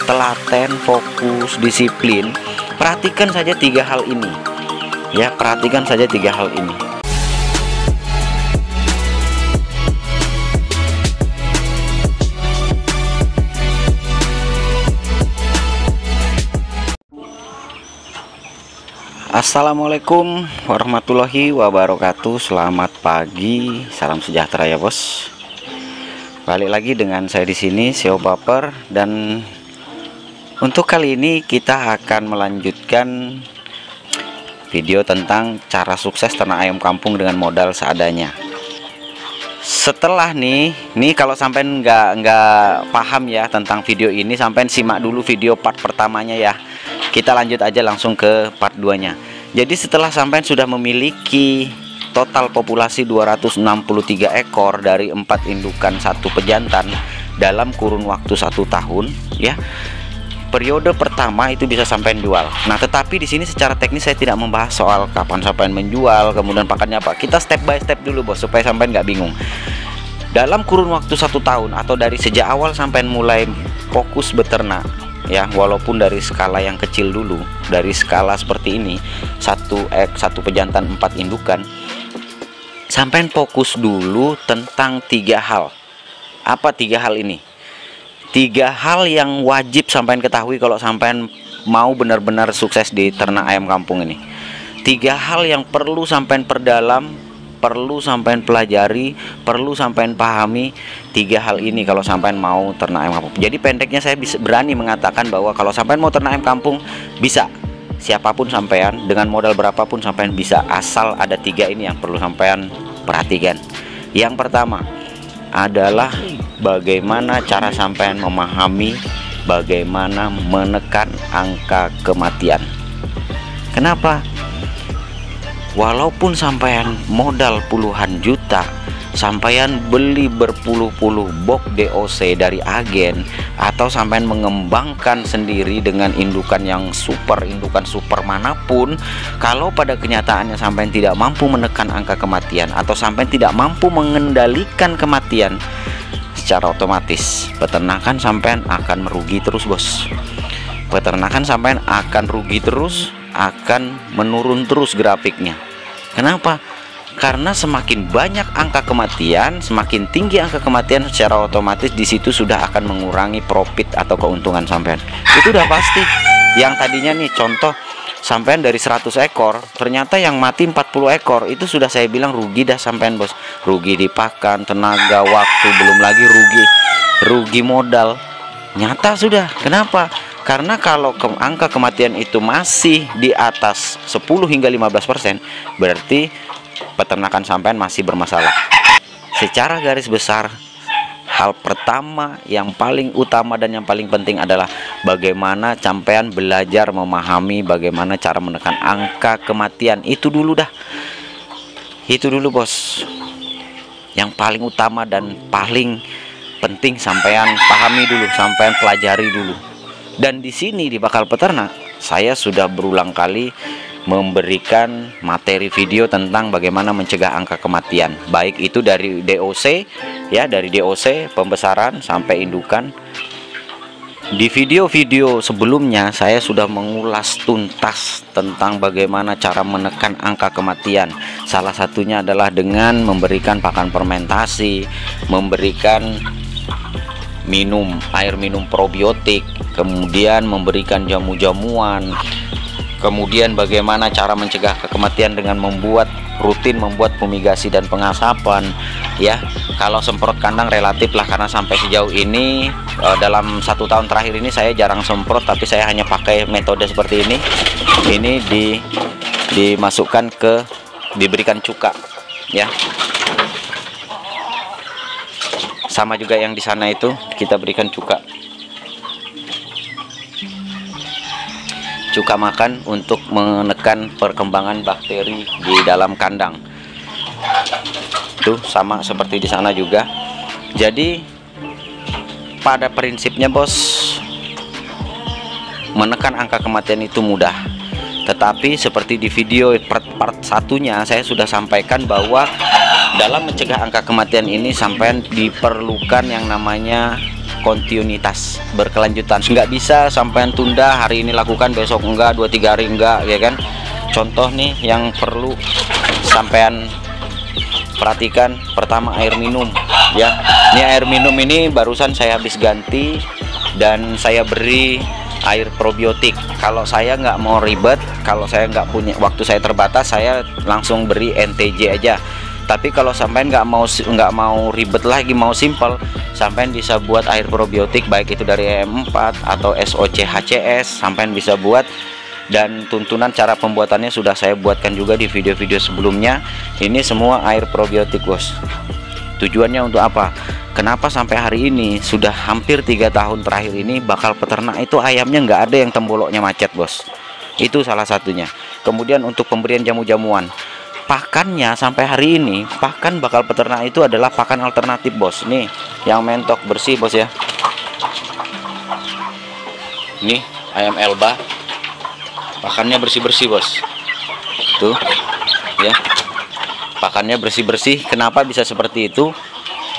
telaten, fokus, disiplin, perhatikan saja 3 hal ini. Ya, perhatikan saja 3 hal ini. Assalamualaikum warahmatullahi wabarakatuh. Selamat pagi, salam sejahtera ya bos. Balik lagi dengan saya di sini, SEO Baper, dan untuk kali ini kita akan melanjutkan video tentang cara sukses ternak ayam kampung dengan modal seadanya. Setelah nih kalau sampai nggak paham ya tentang video ini, sampai simak dulu video part pertamanya ya. Kita lanjut aja langsung ke part 2-nya. Jadi setelah sampai sudah memiliki total populasi 263 ekor dari 4 indukan 1 pejantan dalam kurun waktu 1 tahun ya. Periode pertama itu bisa sampai jual. Nah, tetapi di sini secara teknis saya tidak membahas soal kapan sampai menjual, kemudian pakannya apa. Kita step by step dulu bos, supaya sampai nggak bingung. Dalam kurun waktu 1 tahun atau dari sejak awal sampai mulai fokus beternak ya, walaupun dari skala yang kecil dulu, dari skala seperti ini, satu pejantan 4 indukan, sampai fokus dulu tentang 3 hal. Apa 3 hal ini? 3 hal yang wajib sampai ketahui kalau sampai mau benar-benar sukses di ternak ayam kampung ini. 3 hal yang perlu sampai perdalam, perlu sampai pelajari, perlu sampai pahami. 3 hal ini kalau sampai mau ternak ayam kampung. Jadi pendeknya saya bisa berani mengatakan bahwa kalau sampai mau ternak ayam kampung bisa, siapapun sampean dengan modal berapapun sampean bisa, asal ada 3 ini yang perlu sampean perhatikan. Yang pertama adalah bagaimana cara sampean memahami bagaimana menekan angka kematian. Kenapa? Walaupun sampean modal puluhan juta, sampean beli berpuluh-puluh box DOC dari agen, atau sampean mengembangkan sendiri dengan indukan yang indukan super manapun, kalau pada kenyataannya sampean tidak mampu menekan angka kematian atau sampean tidak mampu mengendalikan kematian, secara otomatis peternakan sampean akan merugi terus bos. Peternakan sampean akan rugi terus, akan menurun terus grafiknya. Kenapa? Karena semakin banyak angka kematian, semakin tinggi angka kematian, secara otomatis di situ sudah akan mengurangi profit atau keuntungan sampean. Itu udah pasti. Yang tadinya nih contoh sampean dari 100 ekor, ternyata yang mati 40 ekor, itu sudah saya bilang rugi dah sampean bos. Rugi di pakan, tenaga, waktu, belum lagi rugi modal. Nyata sudah. Kenapa? Karena kalau angka kematian itu masih di atas 10 hingga 15%, berarti peternakan sampean masih bermasalah. Secara garis besar, hal pertama yang paling utama dan yang paling penting adalah bagaimana sampean belajar memahami bagaimana cara menekan angka kematian. Itu dulu dah. Itu dulu bos. Yang paling utama dan paling penting sampean pahami dulu, sampean pelajari dulu. Dan di sini di Bakal Peternak, saya sudah berulang kali memberikan materi video tentang bagaimana mencegah angka kematian, baik itu dari DOC ya, dari DOC pembesaran sampai indukan. Di video-video sebelumnya saya sudah mengulas tuntas tentang bagaimana cara menekan angka kematian. Salah satunya adalah dengan memberikan pakan fermentasi, memberikan air minum probiotik, kemudian memberikan jamu-jamuan, kemudian bagaimana cara mencegah kematian dengan rutin membuat fumigasi dan pengasapan ya. Kalau semprot kandang relatif lah, karena sampai sejauh ini dalam 1 tahun terakhir ini saya jarang semprot, tapi saya hanya pakai metode seperti ini. Ini dimasukkan diberikan cuka ya. Sama juga yang di sana itu kita berikan cuka makan untuk menekan perkembangan bakteri di dalam kandang. Tuh sama seperti di sana juga. Jadi pada prinsipnya bos, menekan angka kematian itu mudah. Tetapi seperti di video part satunya saya sudah sampaikan bahwa dalam mencegah angka kematian ini sampai diperlukan yang namanya kontinuitas, berkelanjutan. Nggak bisa sampai tunda, hari ini lakukan besok enggak, 2-3 hari enggak, ya kan. Contoh nih yang perlu sampean perhatikan, pertama air minum ya. Ini air minum ini barusan saya habis ganti dan saya beri air probiotik. Kalau saya nggak mau ribet, kalau saya nggak punya waktu, saya terbatas, saya langsung beri NTJ aja. Tapi kalau sampean nggak mau ribet lagi, mau simple, sampean bisa buat air probiotik baik itu dari EM4 atau SOCHCS, sampean bisa buat. Dan tuntunan cara pembuatannya sudah saya buatkan juga di video-video sebelumnya. Ini semua air probiotik, bos. Tujuannya untuk apa? Kenapa sampai hari ini sudah hampir 3 tahun terakhir ini bakal peternak itu ayamnya nggak ada yang temboloknya macet, bos. Itu salah satunya. Kemudian untuk pemberian jamu-jamuan, pakannya sampai hari ini, pakan bakal peternak itu adalah pakan alternatif, bos. Nih yang mentok bersih, bos ya. Ini ayam Elba, pakannya bersih-bersih, bos. Tuh ya, pakannya bersih-bersih. Kenapa bisa seperti itu?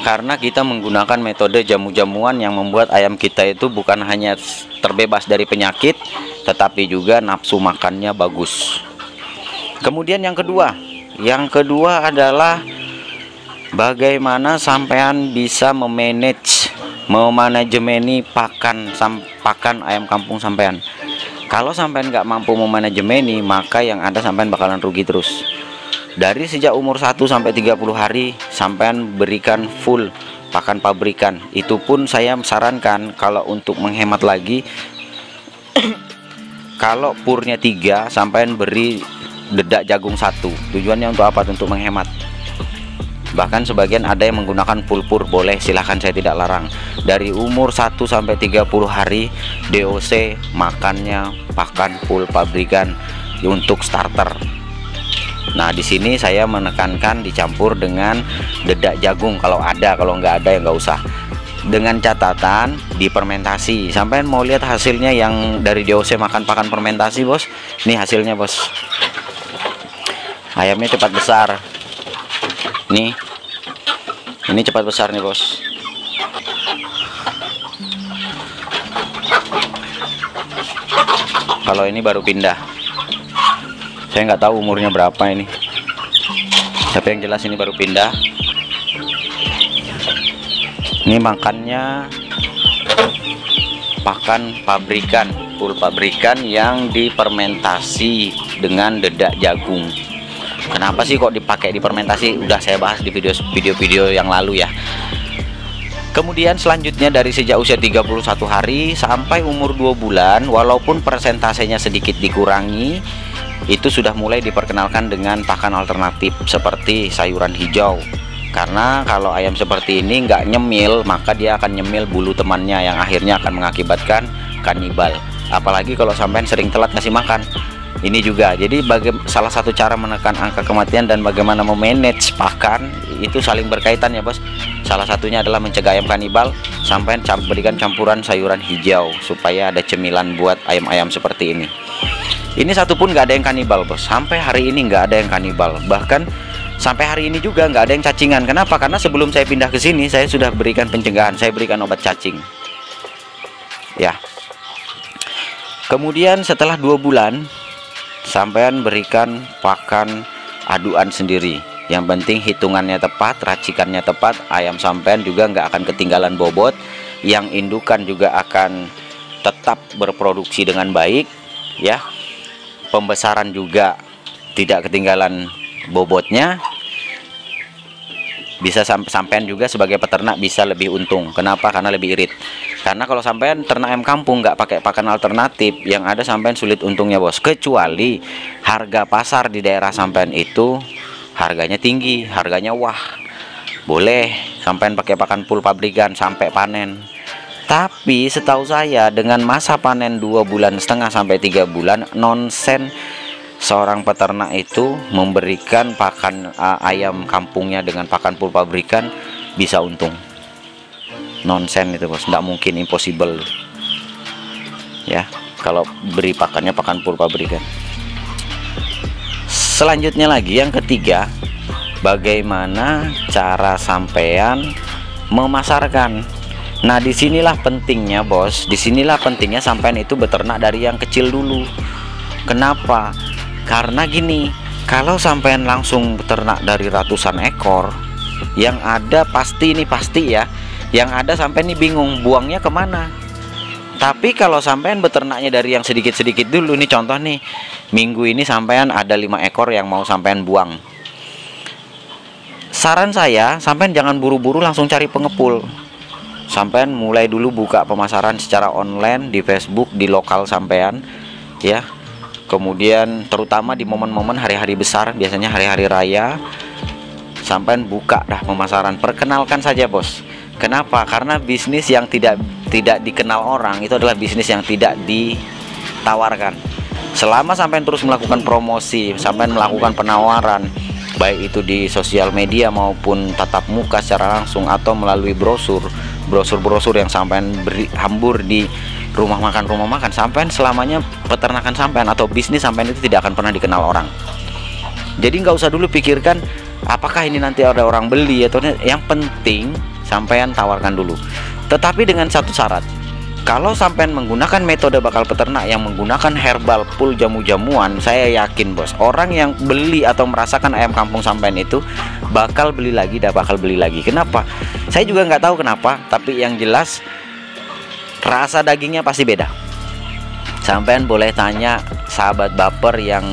Karena kita menggunakan metode jamu-jamuan yang membuat ayam kita itu bukan hanya terbebas dari penyakit, tetapi juga nafsu makannya bagus. Kemudian yang kedua adalah bagaimana sampean bisa memanajemeni pakan ayam kampung sampean. Kalau sampean nggak mampu memanajemeni, maka yang ada sampean bakalan rugi terus. Dari sejak umur 1 sampai 30 hari sampean berikan full pakan pabrikan. Itu pun saya sarankan kalau untuk menghemat lagi kalau purnya 3, sampean beri dedak jagung 1. Tujuannya untuk apa? Untuk menghemat. Bahkan sebagian ada yang menggunakan full pur, boleh, silahkan, saya tidak larang. Dari umur 1 sampai 30 hari DOC makannya pakan full pabrikan untuk starter. Nah, di sini saya menekankan dicampur dengan dedak jagung kalau ada, kalau nggak ada ya nggak usah. Dengan catatan difermentasi. Sampai mau lihat hasilnya yang dari DOC makan pakan fermentasi, bos. Ini hasilnya, bos. Ayamnya cepat besar. Nih, ini cepat besar nih, bos. Kalau ini baru pindah, saya nggak tahu umurnya berapa ini, tapi yang jelas ini baru pindah. Ini makannya pakan pabrikan, full pabrikan yang difermentasi dengan dedak jagung. Kenapa sih kok dipakai difermentasi? Udah saya bahas di video-video yang lalu ya. Kemudian selanjutnya dari sejak usia 31 hari sampai umur 2 bulan, walaupun persentasenya sedikit dikurangi, itu sudah mulai diperkenalkan dengan pakan alternatif seperti sayuran hijau. Karena kalau ayam seperti ini nggak nyemil, maka dia akan nyemil bulu temannya yang akhirnya akan mengakibatkan kanibal. Apalagi kalau sampean sering telat ngasih makan. Ini juga, jadi salah satu cara menekan angka kematian dan bagaimana memanage pakan itu saling berkaitan ya, bos. Salah satunya adalah mencegah ayam kanibal, sampean berikan campuran sayuran hijau supaya ada cemilan buat ayam-ayam seperti ini. Ini satu pun nggak ada yang kanibal, bos. Sampai hari ini nggak ada yang kanibal. Bahkan sampai hari ini juga nggak ada yang cacingan. Kenapa? Karena sebelum saya pindah ke sini, saya sudah berikan pencegahan. Saya berikan obat cacing. Ya. Kemudian setelah 2 bulan, sampean berikan pakan aduan sendiri. Yang penting hitungannya tepat, racikannya tepat. Ayam sampean juga nggak akan ketinggalan bobot. Yang indukan juga akan tetap berproduksi dengan baik, ya. Pembesaran juga tidak ketinggalan bobotnya. Bisa sampean juga sebagai peternak bisa lebih untung. Kenapa? Karena lebih irit. Karena kalau sampean ternak ayam kampung nggak pakai pakan alternatif, yang ada sampean sulit untungnya, bos. Kecuali harga pasar di daerah sampean itu harganya tinggi, harganya wah, boleh sampean pakai pakan full pabrikan sampai panen. Tapi setahu saya dengan masa panen 2,5 bulan sampai 3 bulan, nonsen seorang peternak itu memberikan pakan ayam kampungnya dengan pakan full pabrikan bisa untung. Nonsen itu, bos, nggak mungkin, impossible ya kalau beri pakannya pakan full pabrikan. Selanjutnya lagi yang ketiga, bagaimana cara sampean memasarkan. Nah, disinilah pentingnya bos, disinilah pentingnya sampean itu beternak dari yang kecil dulu. Kenapa? Karena gini, kalau sampean langsung beternak dari ratusan ekor, yang ada pasti ya, yang ada sampean nih bingung buangnya kemana. Tapi kalau sampean beternaknya dari yang sedikit-sedikit dulu nih, contoh nih, minggu ini sampean ada 5 ekor yang mau sampean buang. Saran saya, sampean jangan buru-buru langsung cari pengepul. Sampean mulai dulu buka pemasaran secara online di Facebook, di lokal sampean, ya. Kemudian terutama di momen-momen hari-hari besar, biasanya hari-hari raya, sampean buka dah pemasaran, perkenalkan saja bos. Kenapa? Karena bisnis yang tidak dikenal orang itu adalah bisnis yang tidak ditawarkan. Selama sampean terus melakukan promosi, sampean melakukan penawaran, baik itu di sosial media maupun tatap muka secara langsung atau melalui brosur yang sampean beri hambur di rumah makan, sampean selamanya peternakan sampean atau bisnis sampean itu tidak akan pernah dikenal orang. Jadi nggak usah dulu pikirkan apakah ini nanti ada orang beli atau yang penting sampean tawarkan dulu. Tetapi dengan satu syarat, kalau sampean menggunakan metode bakal peternak yang menggunakan herbal full jamu-jamuan, saya yakin bos, orang yang beli atau merasakan ayam kampung sampean itu bakal beli lagi, bakal beli lagi. Kenapa? Saya juga nggak tahu kenapa, tapi yang jelas rasa dagingnya pasti beda. Sampean boleh tanya sahabat baper yang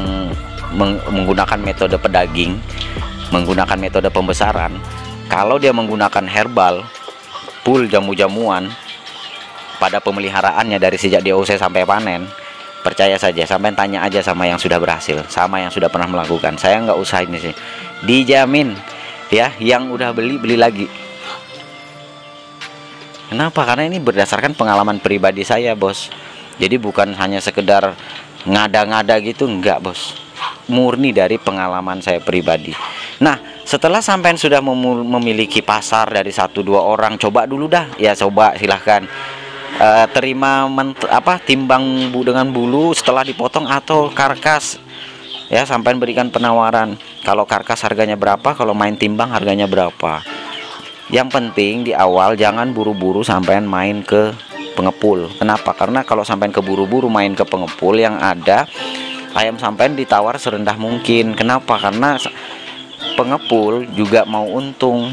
menggunakan metode pedaging, menggunakan metode pembesaran. Kalau dia menggunakan herbal full jamu-jamuan pada pemeliharaannya dari sejak dia usia sampai panen, percaya saja, sampai tanya aja sama yang sudah berhasil, sama yang sudah pernah melakukan. Saya nggak usah ini sih, dijamin ya, yang udah beli lagi. Kenapa? Karena ini berdasarkan pengalaman pribadi saya bos. Jadi bukan hanya sekedar ngada-ngada gitu, enggak bos, murni dari pengalaman saya pribadi. Nah, setelah sampean sudah memiliki pasar dari 1-2 orang, coba dulu dah ya, coba silahkan terima timbang dengan bulu setelah dipotong atau karkas ya, sampean berikan penawaran. Kalau karkas harganya berapa, kalau main timbang harganya berapa. Yang penting di awal jangan buru-buru sampean main ke pengepul. Kenapa? Karena kalau sampean keburu-buru main ke pengepul, yang ada ayam sampean ditawar serendah mungkin. Kenapa? Karena pengepul juga mau untung.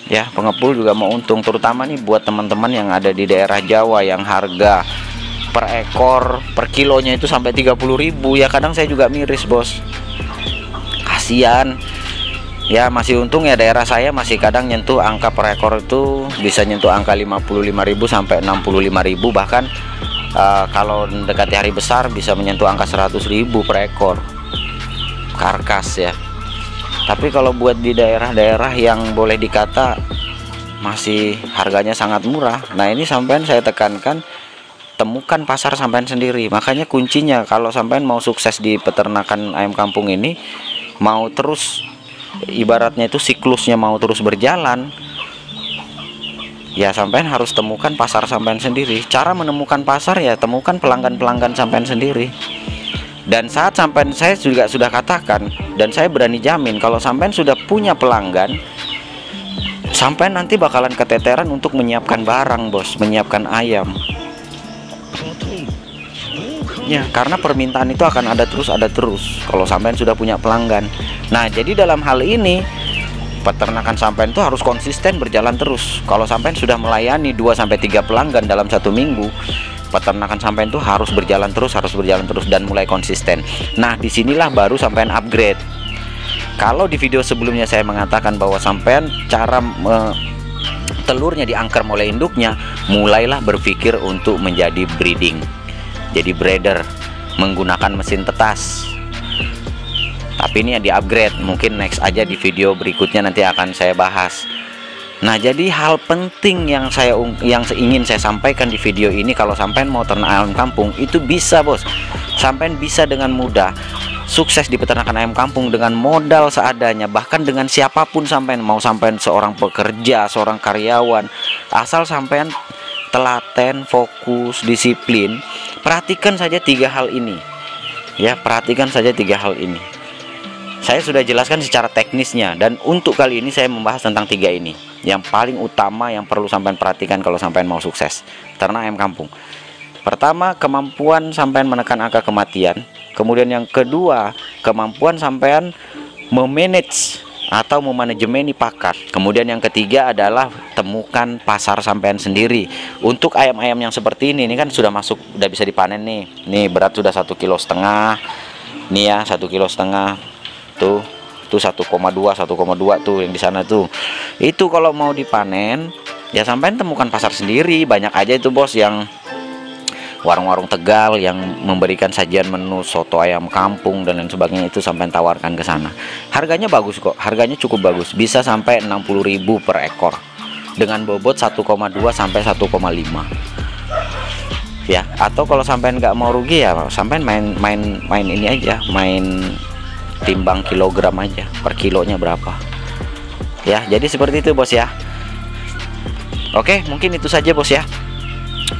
Ya, pengepul juga mau untung, terutama nih buat teman-teman yang ada di daerah Jawa yang harga per ekor, per kilonya itu sampai 30.000. Ya kadang saya juga miris bos, kasihan. Ya masih untung ya daerah saya masih kadang nyentuh angka per ekor itu bisa nyentuh angka 55.000 sampai 65.000, bahkan kalau mendekati hari besar bisa menyentuh angka 100.000 per ekor karkas ya. Tapi kalau buat di daerah-daerah yang boleh dikata masih harganya sangat murah, nah ini sampean saya tekankan, temukan pasar sampean sendiri. Makanya kuncinya kalau sampean mau sukses di peternakan ayam kampung ini, mau terus ibaratnya itu siklusnya mau terus berjalan, ya sampean harus temukan pasar sampean sendiri. Cara menemukan pasar ya temukan pelanggan-pelanggan sampean sendiri. Dan saat sampean, saya juga sudah katakan dan saya berani jamin, kalau sampean sudah punya pelanggan, sampean nanti bakalan keteteran untuk menyiapkan barang bos, menyiapkan ayam ya, karena permintaan itu akan ada terus kalau sampean sudah punya pelanggan. Nah jadi dalam hal ini peternakan sampean itu harus konsisten berjalan terus. Kalau sampean sudah melayani 2-3 pelanggan dalam 1 minggu, peternakan sampean itu harus berjalan terus dan mulai konsisten. Nah disinilah baru sampean upgrade. Kalau di video sebelumnya saya mengatakan bahwa sampean cara telurnya diangker mulai induknya, mulailah berpikir untuk menjadi breeding, jadi breeder menggunakan mesin tetas. Tapi ini yang di upgrade, mungkin next aja di video berikutnya nanti akan saya bahas. Nah jadi hal penting yang ingin saya sampaikan di video ini, kalau sampean mau ternak ayam kampung itu bisa bos, sampean bisa dengan mudah sukses di peternakan ayam kampung dengan modal seadanya, bahkan dengan siapapun sampean, mau sampean seorang pekerja, seorang karyawan, asal sampean telaten, fokus, disiplin. Perhatikan saja 3 hal ini ya, perhatikan saja 3 hal ini. saya sudah jelaskan secara teknisnya, dan untuk kali ini saya membahas tentang 3 ini yang paling utama yang perlu sampean perhatikan kalau sampean mau sukses ternak ayam kampung. Pertama, kemampuan sampean menekan angka kematian. Kemudian yang kedua, kemampuan sampean memanage atau memanajemeni pakan. Kemudian yang ketiga adalah temukan pasar sampean sendiri. Untuk ayam-ayam yang seperti ini kan sudah masuk, udah bisa dipanen nih. Nih berat sudah 1,5 kilo. Nih ya 1,5 kilo. Tuh 1,2 tuh yang di sana tuh. Itu kalau mau dipanen ya sampean temukan pasar sendiri. Banyak aja itu bos yang warung-warung Tegal yang memberikan sajian menu soto ayam kampung dan lain sebagainya, itu sampai tawarkan ke sana. Harganya bagus kok, harganya cukup bagus, bisa sampai 60.000 per ekor dengan bobot 1,2 sampai 1,5 ya. Atau kalau sampai nggak mau rugi ya sampai main ini aja, main timbang kilogram aja, per kilonya berapa ya. Jadi seperti itu bos ya. Oke, mungkin itu saja bos ya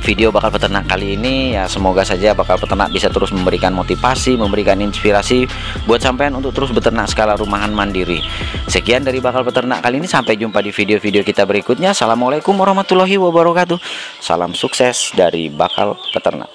video bakal peternak kali ini ya. Semoga saja bakal peternak bisa terus memberikan motivasi, memberikan inspirasi buat sampean untuk terus beternak skala rumahan mandiri. Sekian dari bakal peternak kali ini, sampai jumpa di video-video kita berikutnya. Assalamualaikum warahmatullahi wabarakatuh. Salam sukses dari bakal peternak.